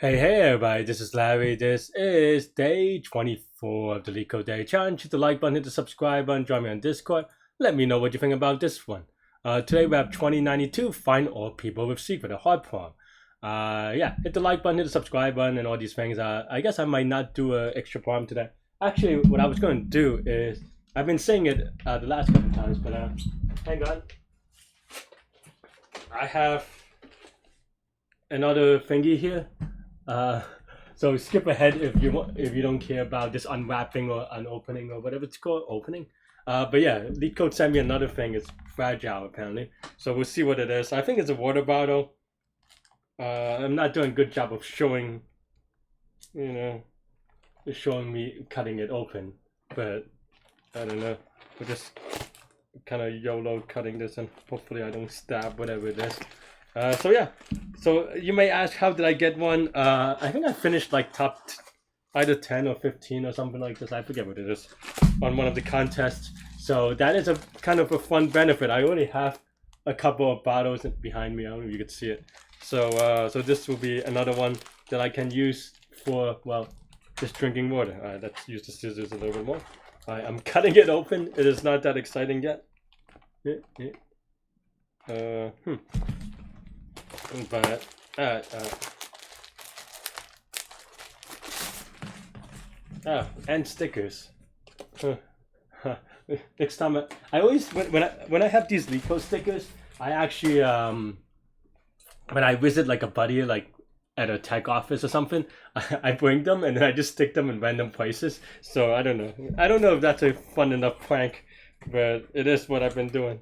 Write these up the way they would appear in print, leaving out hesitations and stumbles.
Hey everybody, this is Larry. This is day 24 of the Leetcode Day Challenge. Hit the like button, hit the subscribe button, join me on Discord. Let me know what you think about this one. Today we have 2092, find all people with secret, a hard problem. Yeah, hit the like button, hit the subscribe button, and all these things. I guess I might not do an extra problem today. Actually, what I was going to do is, I've been saying it the last couple times, but hang on. I have another thingy here. So skip ahead if you don't care about this unwrapping or unopening or whatever it's called, opening. But yeah, Leetcode sent me another thing. It's fragile apparently, so we'll see what it is. I think it's a water bottle. I'm not doing a good job of showing, showing me cutting it open, but I don't know. We're just kind of YOLO cutting this, and hopefully I don't stab whatever it is. So yeah, so you may ask, how did I get one? I think I finished like top either 10 or 15 or something like this. I forget what it is, on one of the contests. So that is a kind of a fun benefit. I already have a couple of bottles behind me. I don't know if you could see it. So so this will be another one that I can use for, well, just drinking water. Let's use the scissors a little bit more. I'm cutting it open. It is not that exciting yet. But and stickers. Next time I always when I have these Leetcode stickers, I actually when I visit like a buddy like at a tech office or something, I bring them and then I just stick them in random places. So I don't know if that's a fun enough prank, but it is what I've been doing.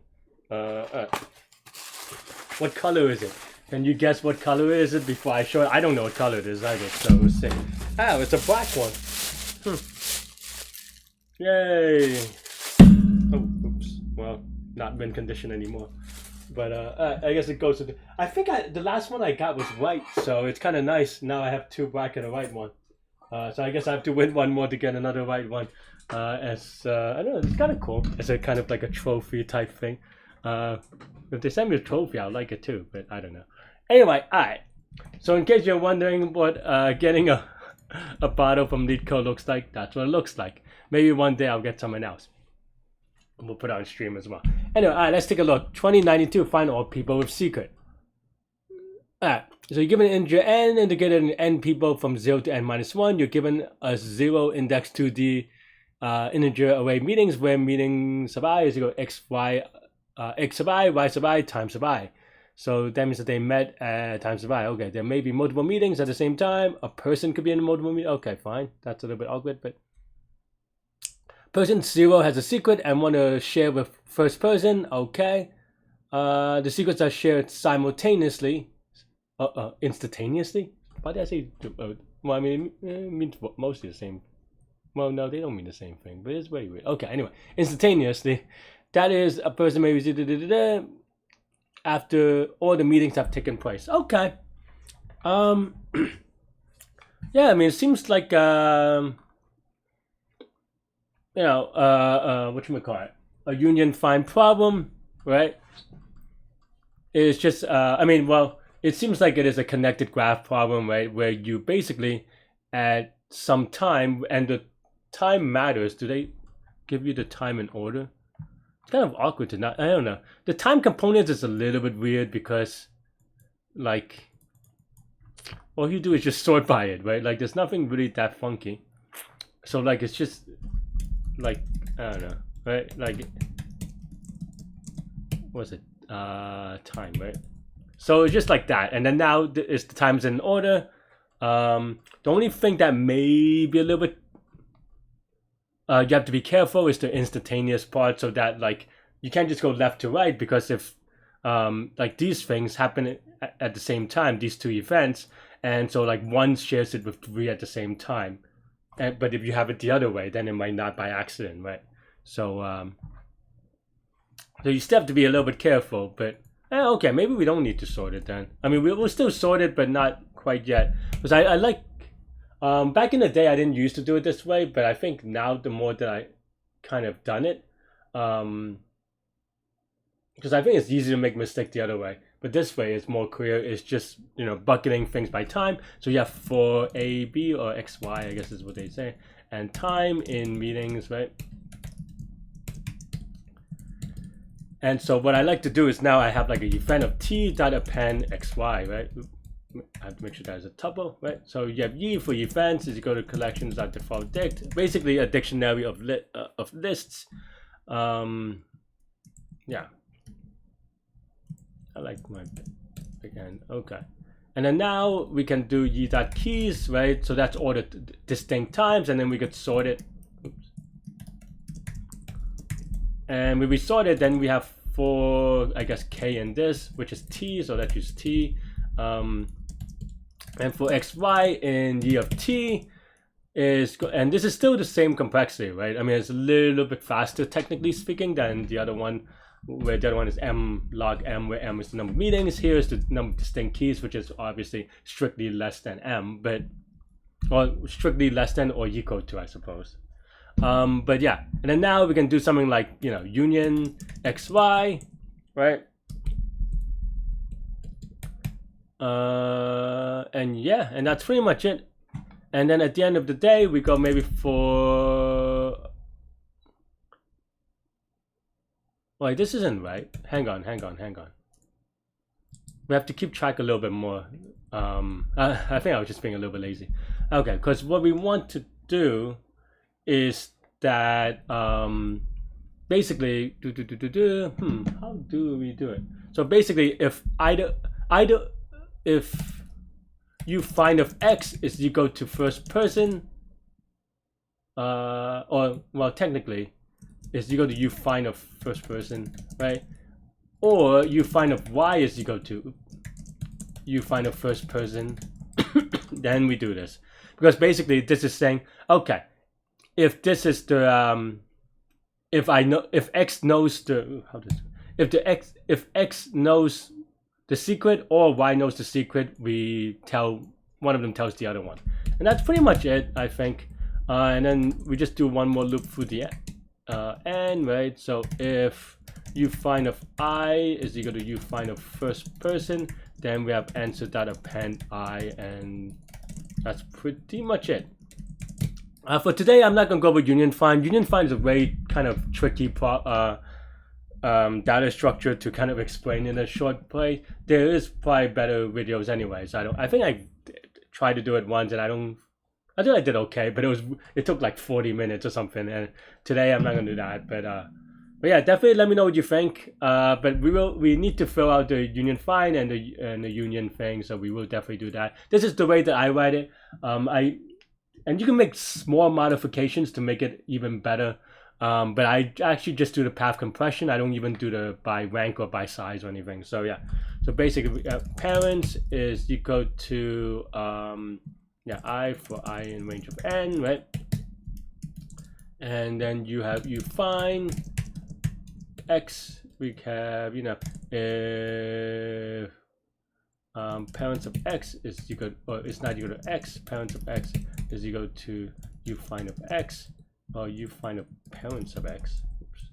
What color is it? Can you guess what color is it before I show it? I don't know what color it is either, so we'll see. Oh, it's a black one. Yay! Oh, oops. Well, not mint condition anymore. But I guess it goes to I think the last one I got was white, so it's kind of nice. Now I have two black and a white one. So I guess I have to win one more to get another white one. I don't know, it's kind of cool. It's a kind of like a trophy type thing. If they send me a trophy, I'll like it too, but I don't know. Anyway, alright. So in case you're wondering what getting a bottle from Leetcode looks like, that's what it looks like. Maybe one day I'll get someone else. We'll put it on stream as well. Anyway, alright, let's take a look. 2092, find all people with secret. Alright, so you're given an integer n, indicated in n people from 0 to n minus 1. You're given a 0 index to the integer array meetings, where meeting sub I is equal to x, y, x sub I, y sub I, times sub I. So that means that they met at times sub I. Okay, there may be multiple meetings at the same time. A person could be in a multiple meeting. Okay, fine. That's a little bit awkward, but person 0 has a secret and want to share with first person. Okay. The secrets are shared simultaneously. Instantaneously? Why did I say? Well, I mean, it means mostly the same. Well, no, they don't mean the same thing, but it's very weird. Okay, anyway, instantaneously. That is, a person may receive after all the meetings have taken place. Okay. Yeah, I mean, it seems like what you call it, a union find problem, right? It's just I mean, well, it seems like it is a connected graph problem, right? Where you basically at some time, and the time matters. Do they give you the time in order? It's kind of awkward to not. I don't know. The time component is a little bit weird because, like, all you do is just sort by it, right? Like, there's nothing really that funky. So, like, it's just like, I don't know, right? Like, what's it? Time, right? So it's just like that, and then now it's the times in order. The only thing that may be a little bit you have to be careful is the instantaneous part, so that like you can't just go left to right, because if like these things happen at the same time, these two events, and so like one shares it with 3 at the same time, but if you have it the other way, then it might not by accident, right? So so you still have to be a little bit careful, but okay, maybe we don't need to sort it then. I mean, we'll still sort it, but not quite yet, because I like back in the day I didn't used to do it this way, but I think now the more that I kind of done it, because I think it's easy to make mistake the other way. But this way it's more clear. It's just, you know, bucketing things by time. So you have for A, B, or X, Y, I guess is what they say. And time in meetings, right? And so what I like to do is now I have like a event of t dot append xy, right? I have to make sure there's a tuple, right? So you have y for events is equal to collections dot default dict, basically a dictionary of lists. Yeah, I like my again. Okay, and then now we can do y dot keys, right? So that's all the distinct times, and then we could sort it. Oops. And when we sort it, then we have for, I guess, k in this, which is t, so let's use t. And for xy in y of t is, and this is still the same complexity, right? I mean, it's a little bit faster, technically speaking, than the other one, where the other one is m log m, where m is the number of meetings. Here is the number of distinct keys, which is obviously strictly less than m, but, or strictly less than or equal to, I suppose. But yeah, and then now we can do something like, you know, union xy, right? And yeah, and that's pretty much it. And then at the end of the day, we go maybe for, wait, this isn't right. Hang on. We have to keep track a little bit more. I think I was just being a little bit lazy. Okay, because what we want to do is that basically how do we do it? So basically, if either if you find of x is equal to first person, or well, technically is equal to you find of first person, right? Or you find of y is equal to you find of first person, then we do this, because basically this is saying, okay, if this is the if I know, if x knows the, how does, if x knows the secret or y knows the secret, we tell one of them tells the other one, and that's pretty much it, I think. And then we just do one more loop through the end, right? So if you find of I is equal to you find of first person, then we have answer dot append I, and that's pretty much it. For today, I'm not gonna go over union find. Union find is a very kind of tricky data structure to kind of explain in a short play. There is probably better videos anyways. I think I tried to do it once, and I think I did okay, but it took like 40 minutes or something. And today I'm not gonna do that. But yeah, definitely let me know what you think. But we need to fill out the union find and the union thing, so we will definitely do that. This is the way that I write it. And you can make small modifications to make it even better. But I actually just do the path compression. I don't even do the by rank or by size or anything. So yeah, so basically parents is equal to yeah, I for I in range of n, right? And then you find x. We have, you know, if parents of x is equal, or it's not equal to x, parents of x is equal to you find of x, or you find of parents of x. Oops.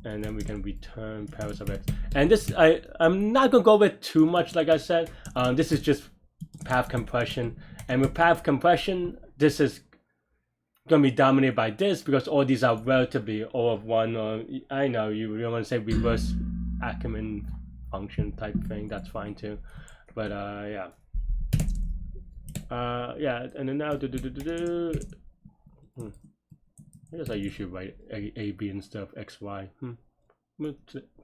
And then we can return parents of x. And this, I'm not gonna go over it too much, like I said. This is just path compression, and with path compression, this is gonna be dominated by this, because all these are relatively all of one, or I know you really want to say reverse Ackermann function type thing. That's fine too. But yeah. Yeah, and then now I guess I usually write A B instead of X Y.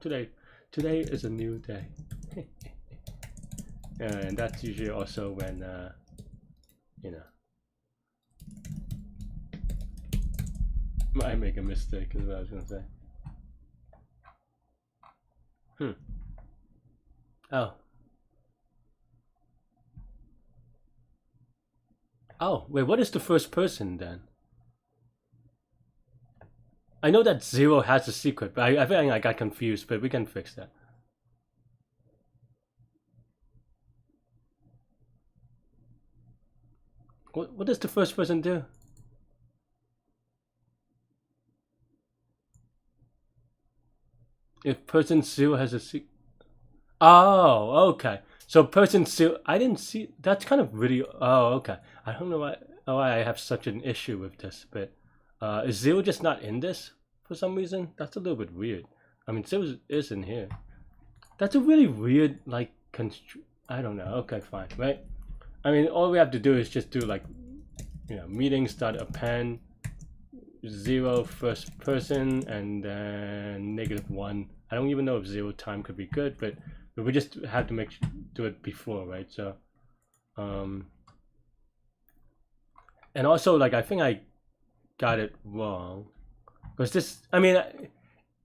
Today is a new day. And that's usually also when you know, I make a mistake, is what I was gonna say. Oh, wait, what is the first person then? I know that 0 has a secret, but I think I got confused, but we can fix that. What does the first person do? If person 0 has a secret. Oh, okay. So person zero, I didn't see. That's kind of really. Oh, okay. I don't know why I have such an issue with this, but is zero just not in this for some reason? That's a little bit weird. I mean, zero is in here. That's a really weird like I don't know. Okay, fine, right? I mean, all we have to do is just do like, meeting start append zero first person and then -1. I don't even know if zero time could be good, but we just have to do it before, right? So, and also like I think I got it wrong because this. I mean,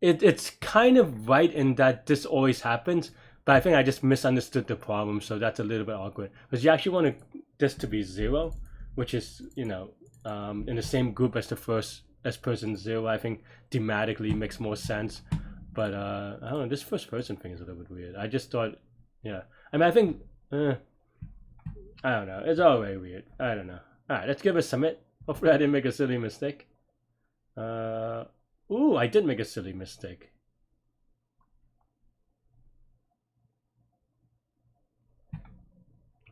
it's kind of right in that this always happens, but I think I just misunderstood the problem, so that's a little bit awkward. Because you actually want this to be zero, which is in the same group as the first as person zero. I think thematically makes more sense. But I don't know. This first person thing is a little bit weird. I just thought, yeah. I mean, I think I don't know. It's all very weird. I don't know. All right, let's give it a submit. Hopefully, I didn't make a silly mistake. Ooh, I did make a silly mistake.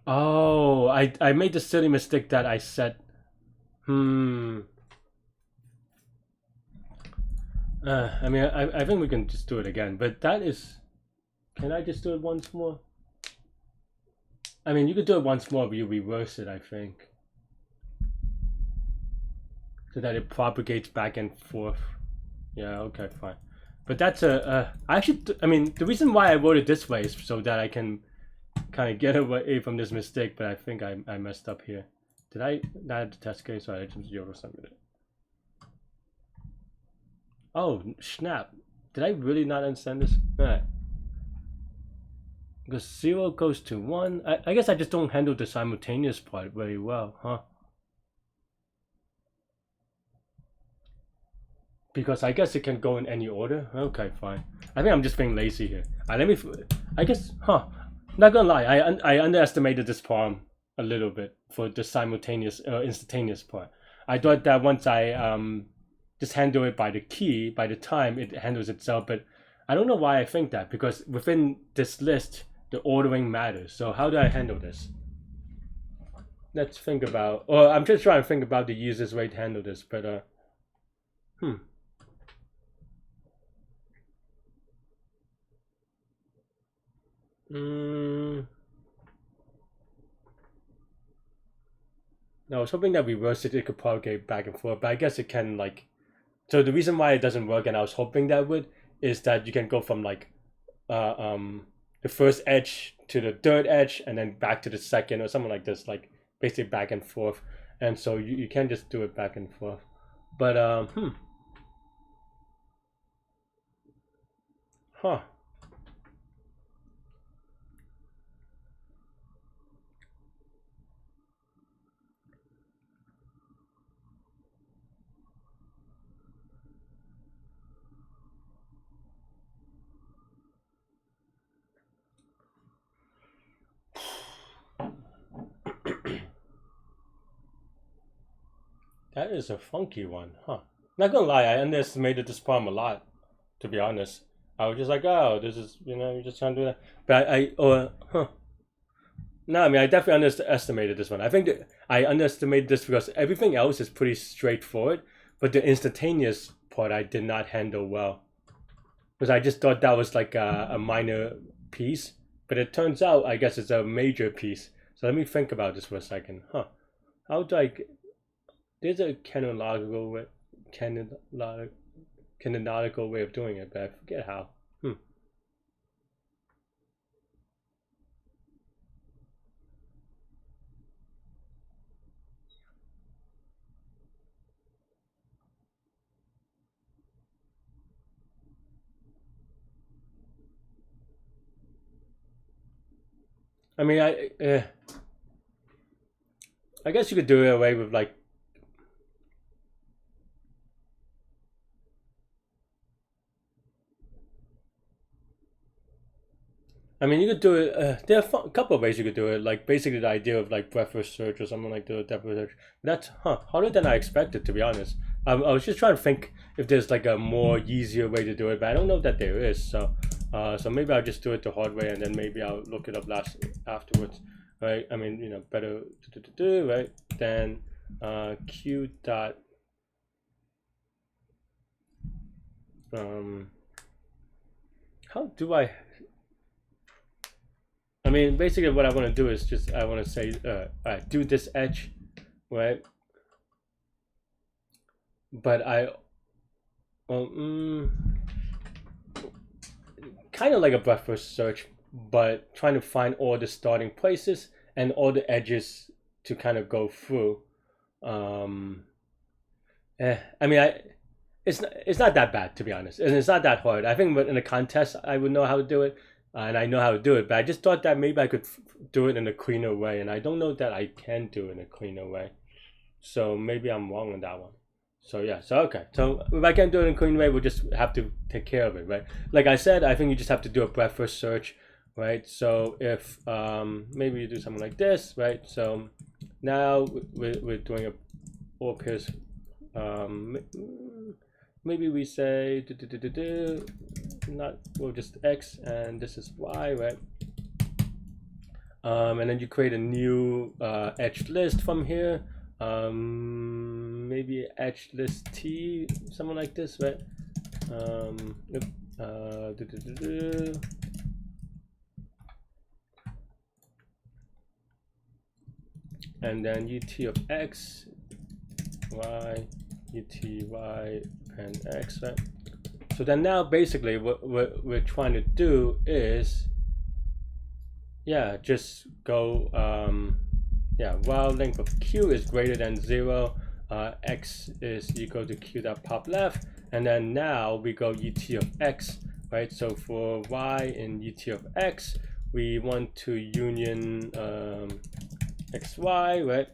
Oh, I made the silly mistake that I said. I mean, I think we can just do it again, but that is. Can I just do it once more? I mean, you could do it once more, but you reverse it, I think, so that it propagates back and forth. Yeah, okay, fine. But that's I mean, the reason why I wrote it this way is so that I can kind of get away from this mistake, but I think I messed up here. Did I not have the test case? So I just YOLO submitted it. Oh, snap. Did I really not understand this? Alright. Because 0 goes to 1. I guess I just don't handle the simultaneous part very well, huh? Because I guess it can go in any order. Okay, fine. I think I'm just being lazy here. Let me. I guess, not gonna lie, I underestimated this problem a little bit for the simultaneous, instantaneous part. I thought that once I just handle it by the key, by the time it handles itself, but I don't know why I think that, because within this list, the ordering matters. So how do I handle this? Let's think about, or I'm just trying to think about the easiest way to handle this, but No, I was hoping that reverse it could propagate back and forth, but I guess it can like. So the reason why it doesn't work, and I was hoping that would, is that you can go from like, the first edge to the third edge, and then back to the second, or something like this, like basically back and forth. And so you can just do it back and forth. But huh. That is a funky one, huh? Not gonna lie, I underestimated this problem a lot, to be honest. I was just like, oh, this is, you just can't do that. But No, I mean, I definitely underestimated this one. I think that I underestimated this because everything else is pretty straightforward, but the instantaneous part I did not handle well. Because I just thought that was like a minor piece, but it turns out, I guess it's a major piece. So let me think about this for a second. How do I... There's a canonical way of doing it, but I forget how. I mean, I guess you could do it away with like. I mean, you could do it. There are a couple of ways you could do it. Like basically the idea of like breadth first search or something like the depth first search. That's harder than I expected, to be honest. I was just trying to think if there's like a more easier way to do it, but I don't know that there is. So So maybe I'll just do it the hard way, and then maybe I'll look it up afterwards, right? I mean, better to do, right? Then q dot how do I mean, basically what I want to do is just, I want to say, do this edge, right? But kind of like a breadth-first search, but trying to find all the starting places and all the edges to kind of go through. I mean, it's not that bad, to be honest, and it's not that hard. I think in a contest I would know how to do it, and I know how to do it, but I just thought that maybe I could do it in a cleaner way, and I don't know that I can do it in a cleaner way. So maybe I'm wrong on that one. So yeah, so okay. So if I can't do it in a clean way, we'll just have to take care of it, right? Like I said, I think you just have to do a breadth-first search, right? So if maybe you do something like this, right? So now we're doing a all pairs. Maybe we say not, well, just X and this is Y, right? And then you create a new edge list from here. Maybe edge list T, something like this, right? And then UT of X, Y, UT, Y, and X, right? So then now basically what we're trying to do is, yeah, just go, while length of Q is greater than 0, X is equal to Q dot pop left, and then now we go UT of X, right? So for Y in UT of X, we want to union XY, right?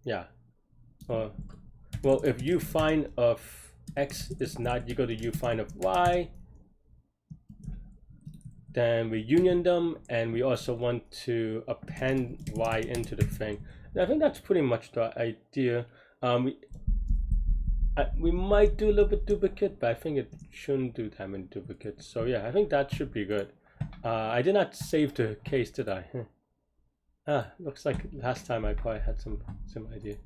Yeah. Well, if u find of X is not equal to u find of Y, then we union them, and we also want to append Y into the thing. And I think that's pretty much the idea. We might do a little bit duplicate, but I think it shouldn't do that many duplicates. So yeah, I think that should be good. I did not save the case, did I? Looks like last time I probably had some idea.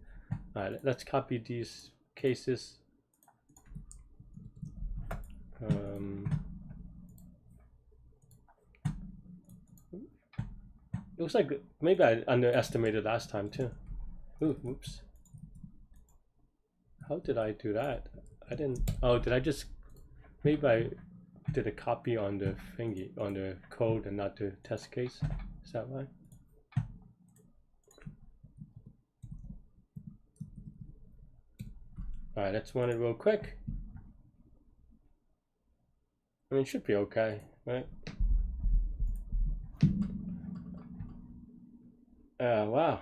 All right, let's copy these cases. Looks like maybe I underestimated last time too. Ooh, whoops. How did I do that? I didn't. Oh, did I just? Maybe I did a copy on the thingy, on the code, and not the test case. Is that right? All right, let's run it real quick. I mean, it should be okay, right? Wow.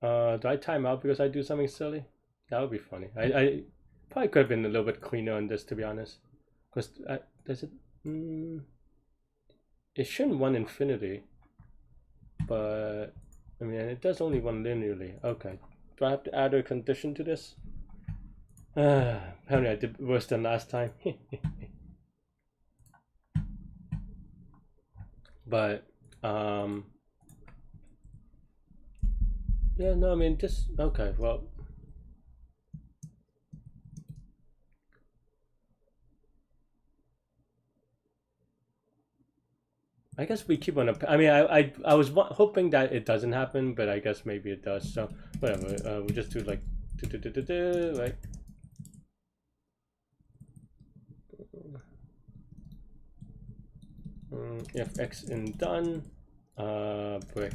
Do I time out because I do something silly? That would be funny. I probably could have been a little bit cleaner on this, to be honest. Because does it? It shouldn't run infinity, but I mean, it does only run linearly. Okay. Do I have to add a condition to this? Apparently I did worse than last time. But yeah, no, I mean, just okay. Well, I guess we keep on. I mean, I was hoping that it doesn't happen, but I guess maybe it does. So whatever. We'll just do like right. If X in done, break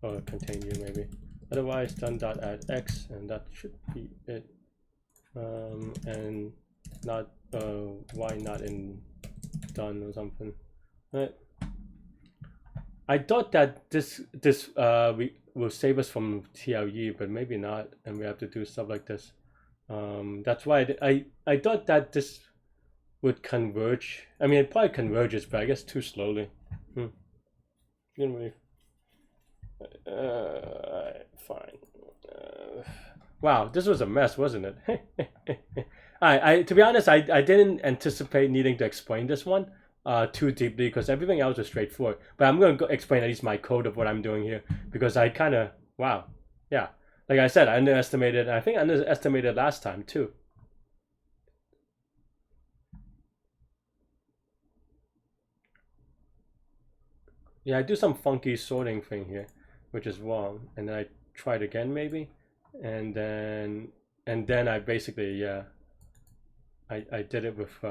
or continue maybe. Otherwise, done dot add X, and that should be it. And not Y not in done or something. Right. I thought that this we will save us from TLE, but maybe not, and we have to do stuff like this. That's why I thought that this would converge. I mean, it probably converges, but I guess too slowly. Didn't really. Fine. Wow, this was a mess, wasn't it? I to be honest, I didn't anticipate needing to explain this one too deeply because everything else was straightforward. But I'm going to explain at least my code of what I'm doing here because I kind of wow, yeah. Like I said, I underestimated. I think I underestimated last time too. Yeah, I do some funky sorting thing here, which is wrong, and then I try it again maybe, and then I basically yeah, I did it with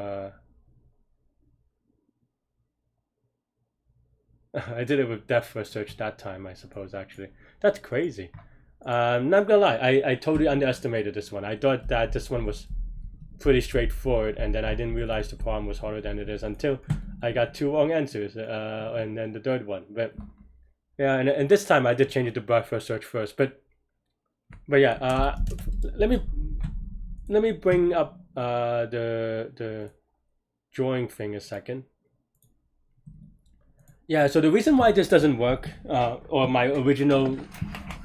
I did it with depth first search that time, I suppose. Actually, that's crazy. Not gonna lie, I totally underestimated this one. I thought that this one was pretty straightforward, and then I didn't realize the problem was harder than it is until I got two wrong answers, and then the third one. But yeah, and this time I did change it to breadth first search first. But yeah, let me bring up the drawing thing a second. Yeah, so the reason why this doesn't work, or my original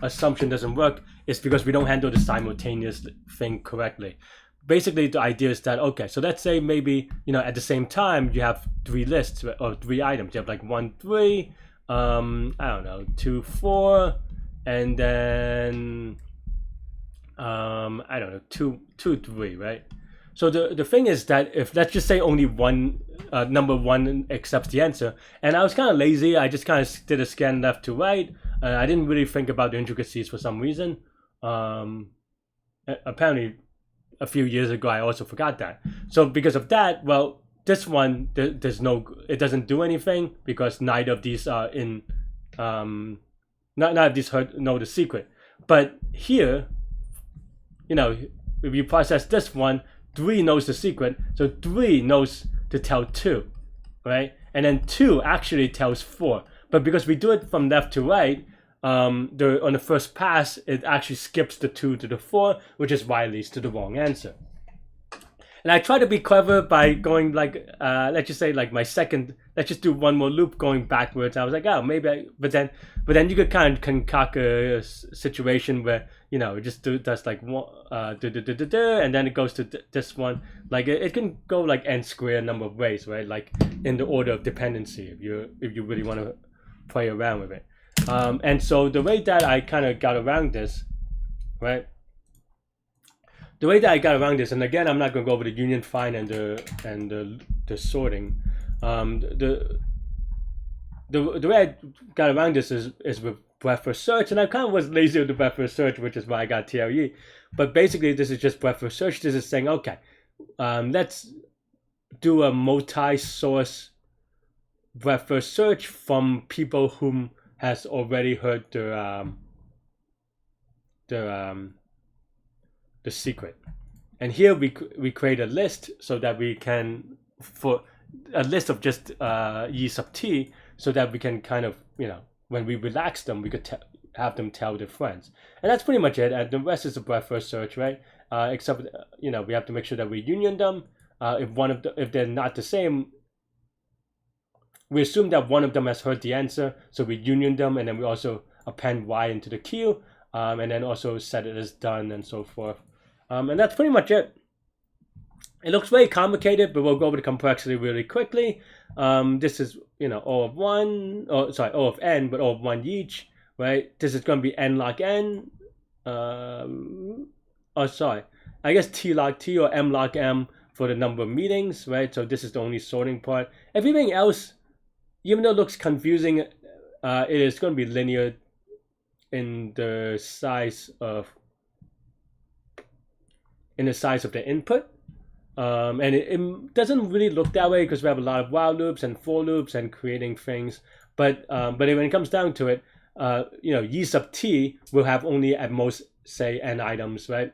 assumption doesn't work, is because we don't handle the simultaneous thing correctly. Basically, the idea is that, okay, so let's say maybe, at the same time, you have three lists or three items. You have like 1, 3, I don't know, 2, 4, and then, I don't know, 2, 3, right? So the thing is that if let's just say only one number one accepts the answer, and I was kind of lazy, I just kind of did a scan left to right. I didn't really think about the intricacies for some reason. Apparently, a few years ago, I also forgot that. So because of that, well, this one it doesn't do anything because neither of these are in none of these know the secret. But here, if you process this one, 3 knows the secret, so 3 knows to tell 2, right? And then 2 actually tells 4. But because we do it from left to right, on the first pass, it actually skips the 2 to the 4, which is why it leads to the wrong answer. And I try to be clever by going like, let's just say like my second, let's just do one more loop going backwards. I was like, oh, maybe but then you could kind of concoct a situation where, it just does like one, and then it goes to this one. Like it can go like n squared number of ways, right? Like in the order of dependency, if you really want to play around with it. And so the way that I kind of got around this, right? The way that I got around this, and again, I'm not going to go over the union find and the sorting. The way I got around this is with breadth first search, and I kind of was lazy with the breadth first search, which is why I got TLE. But basically, this is just breadth first search. This is saying, okay, let's do a multi-source breadth first search from people whom has already heard the secret. And here we create a list so that we can, for a list of just E sub t, so that we can kind of, when we relax them, we could have them tell their friends. And that's pretty much it. And the rest is a breadth first search, right? Except, we have to make sure that we union them. If they're not the same, we assume that one of them has heard the answer, so we union them, and then we also append y into the queue, and then also set it as done and so forth. And that's pretty much it. It looks very complicated, but we'll go over the complexity really quickly. This is, O of 1, O of n, but O of 1 each, right? This is going to be n log n. I guess t log t or m log m for the number of meetings, right? So this is the only sorting part. Everything else, even though it looks confusing, it is going to be linear in the size of the input. And it doesn't really look that way because we have a lot of while loops and for loops and creating things. But when it comes down to it, E sub t will have only at most, say, n items, right?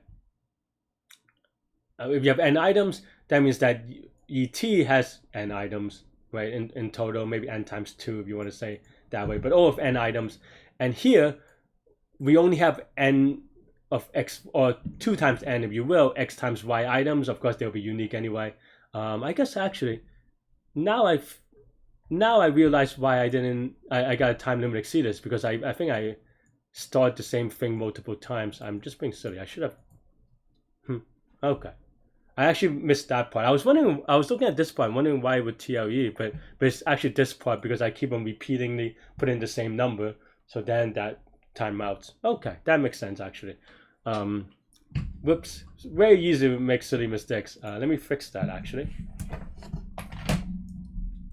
If you have n items, that means that et has n items, right? In total, maybe n times 2 if you want to say that way. But O of n items. And here, we only have n of x, or 2 times n if you will, x times y items. Of course they'll be unique anyway. I guess actually now I realize why I got a time limit exceed this, because I think I started the same thing multiple times. I'm just being silly. I should have okay. I actually missed that part. I was wondering, I was looking at this part, wondering why it would TLE, but it's actually this part because I keep on repeatedly putting the same number, so then that timeouts. Okay, that makes sense actually. Whoops, it's very easy to make silly mistakes. Let me fix that actually.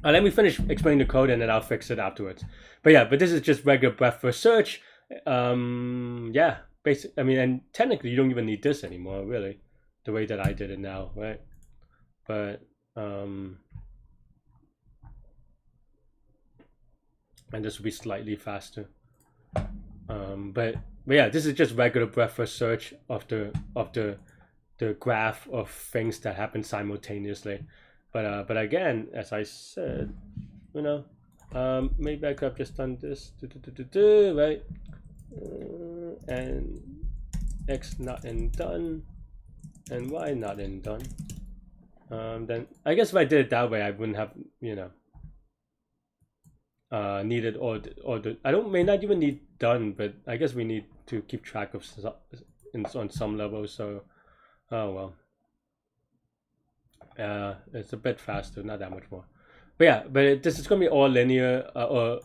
Let me finish explaining the code and then I'll fix it afterwards. But yeah, but this is just regular breadth first search. Yeah, basically, I mean, and technically you don't even need this anymore, really, the way that I did it now, right? But and this will be slightly faster. But yeah, this is just regular breadth first search of the graph of things that happen simultaneously. But again, as I said, you know, maybe I could have just done this, right? And X not in done, and Y not in done. Then I guess if I did it that way, I wouldn't have, you know, needed all the I may not even need done, but I guess we need to keep track of on some level. So, oh well. It's a bit faster, not that much more. But yeah, this is going to be all linear or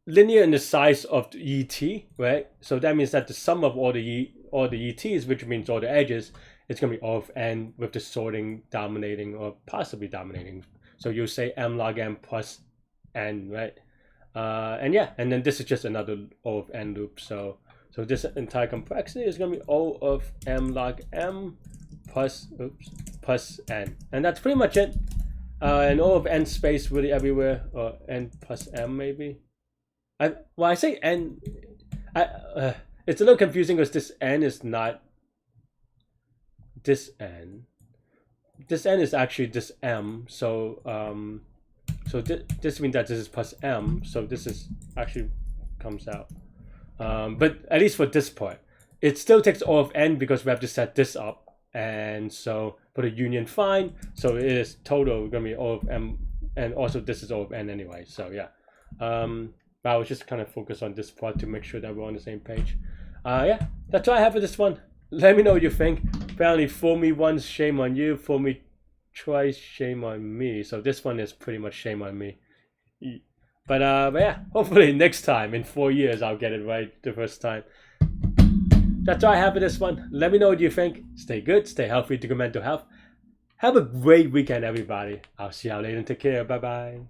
linear in the size of the ET, right? So that means that the sum of all the ETs, which means all the edges, it's going to be O of n with the sorting dominating or possibly dominating. So you'll say m log n plus n, right? And yeah, and then this is just another O of n loop. So this entire complexity is going to be O of m log m plus n, and that's pretty much it. And O of n space really everywhere, or n plus m maybe. I say n. It's a little confusing because this n is not this n. This n is actually this m. So this means that this is plus m. So this is actually comes out. But at least for this part, it still takes O of n because we have to set this up. And so for the union fine, so it is total gonna be O of m, and also this is O of n anyway. So yeah, I was just kind of focused on this part to make sure that we're on the same page. Yeah, that's all I have for this one. Let me know what you think. Apparently, fool me once, shame on you. Fool me twice, shame on me. So this one is pretty much shame on me. But yeah, hopefully next time in 4 years I'll get it right the first time. That's all I have for this one. Let me know what you think. Stay good, stay healthy, to good mental health. Have a great weekend, everybody. I'll see y'all later. Take care. Bye-bye.